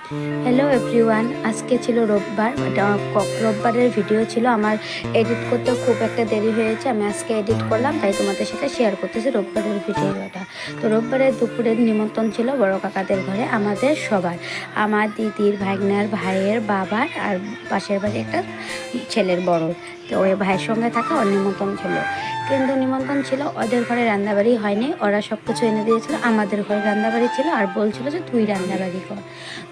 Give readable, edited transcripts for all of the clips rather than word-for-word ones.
Hello everyone, আজকে ছিল রোববার। রোববারের ভিডিও ছিল আমার, এডিট করতে খুব একটা দেরি হয়েছে। আমি আজকে এডিট করলাম, তাই তোমাদের সাথে শেয়ার করতেছি রোববারের ভিডিওটা। তো রোববারের দুপুরের নিমন্ত্রণ ছিল বড় কাকাদের ঘরে, আমাদের সবার, আমার দিদির, ভাগ্নার, ভাইয়ের, বাবার আর পাশের বাড়ি একটা ছেলের বড়। তো ওই ভাইয়ের সঙ্গে থাকা ওর নিমন্ত্রণ ছিল, কিন্তু নিমন্ত্রণ ছিল ওদের ঘরে, রান্নাবাড়ি হয়নি। ওরা সব কিছু এনে দিয়েছিল, আমাদের ঘরে রান্নাবাড়ি ছিল আর বলছিল যে তুই রান্নাবাড়ি কর।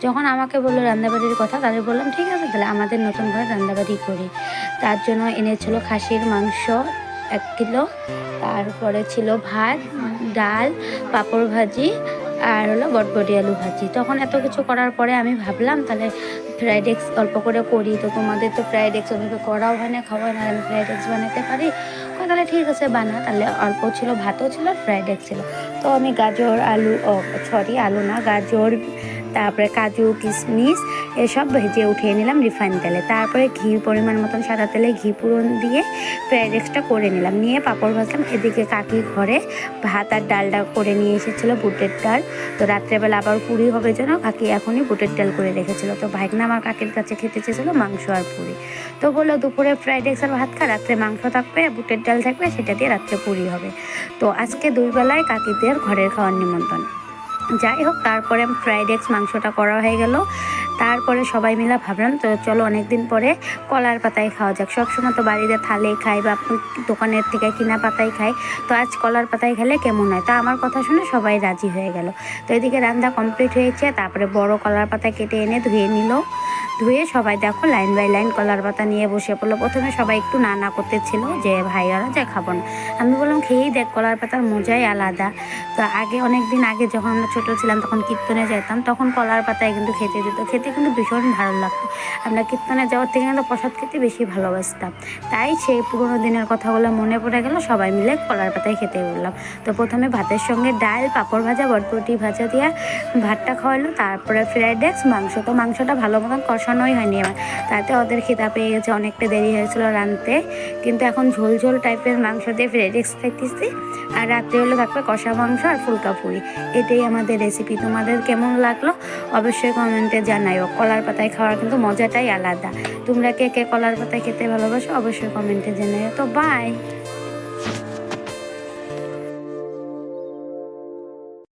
যখন আমাকে বললো রান্নাবাড়ির কথা, তাদের বললাম ঠিক আছে, তাহলে আমাদের নতুন ঘরে রান্নাবাড়ি করি। তার জন্য এনেছিল খাসির মাংস 1 কিলো, তারপরে ছিল ভাত, ডাল, পাঁপড় ভাজি আর হলো বটবটি আলু ভাজি। তখন এত কিছু করার পরে আমি ভাবলাম তাহলে ফ্রাইড রাইস অল্প করে করি। তো তোমাদের তো ফ্রাইড রাইস ওভাবে করাও হয় না, খাওয়া হয় না, আমি ফ্রাইড রাইস বানাতে পারি। তাহলে ঠিক আছে বানা। তাহলে অল্প ছিল, ভাতও ছিল, ফ্রাইড রাইস ছিল। তো আমি গাজর, আলু, আলু না, গাজর, তারপরে কাজু, কিশমিশ এসব ভেজে উঠিয়ে নিলাম রিফাইন তেলে। তারপরে ঘি পরিমাণ মতন, সাদা তেলে ঘি পুরন দিয়ে ফ্রাইড রাইসটা করে নিলাম, নিয়ে পাঁপড় ভাজলাম। এদিকে কাকি ঘরে ভাত আর ডালটা করে নিয়ে এসেছিলো, বুটের ডাল। তো রাত্রেবেলা আবার পুরি হবে জন্য কাকি এখনই বুটের ডাল করে রেখেছিলো। তো ভাগনা আমার কাকির কাছে খেতে চেয়েছিলো মাংস আর পুরি। তো বললো দুপুরে ফ্রাইড রাইস আর ভাত খা, রাত্রে মাংস থাকবে, বুটের ডাল থাকবে, সেটা দিয়ে রাত্রে পুরি হবে। তো আজকে 2 বেলায় কাকিদের ঘরের খাওয়ার নিমন্ত্রণ। যাই হোক, তারপরে ফ্রাইড রাইস মাংসটা করা হয়ে গেল। তারপরে সবাই মিলে ভাবলাম তো চলো অনেক দিন পরে কলার পাতায় খাওয়া যাক। সবসময় তো বাড়িতে থালে খাই বা দোকানের থেকে কিনা পাতায় খাই, তো আজ কলার পাতায় খেলে কেমন হয়। তা আমার কথা শুনে সবাই রাজি হয়ে গেল। তো এদিকে রান্না কমপ্লিট হয়েছে। তারপরে বড় কলার পাতা কেটে এনে ধুয়ে নিল। ধুয়ে সবাই দেখো লাইন বাই লাইন কলার পাতা নিয়ে বসে পড়লো। প্রথমে সবাই একটু না করতেছিল যে ভাইয়ারা যে খাবো না। আমি বললাম খেয়েই দেখ, কলার পাতার মজাই আলাদা। তো আগে, অনেক দিন আগে যখন আমরা ছোটো ছিলাম তখন কীর্তনে যেতাম, তখন কলার পাতায় কিন্তু খেতে দিত, খেতে কিন্তু ভীষণ ভালো লাগতো। আমরা কীর্তনে যাওয়ার থেকে কিন্তু প্রসাদ খেতে বেশি ভালোবাসতাম। তাই সেই পুরোনো দিনের কথাগুলো মনে পড়ে গেল, সবাই মিলে কলার পাতায় খেতে বললাম। তো প্রথমে ভাতের সঙ্গে ডাল, পাঁপড় ভাজা, বটবটি ভাজা দিয়ে ভাতটা খাওয়ালো। তারপরে ফ্রাইড রাইস, মাংস। তো মাংসটা ভালো মতন কষানোই হয়নি আমার, তাতে ওদের খিদা পেয়ে গেছে, অনেকটা দেরি হয়েছিল রাঁধতে। কিন্তু এখন ঝোল ঝোল টাইপের মাংস দিয়ে ফ্রাইড রাইস খাইতেছি। আর রাত্রে হলে থাকবে কষা মাংস আর ফুলকা পুরি। এটাই আমাদের রেসিপি। তোমাদের কেমন লাগলো অবশ্যই কমেন্টে জানাইও। কলার পাতায় খাওয়ার কিন্তু মজাটাই আলাদা। তোমরা কে কে কলার পাতায় খেতে ভালোবাসো অবশ্যই কমেন্টে জানাইও। তো বাই।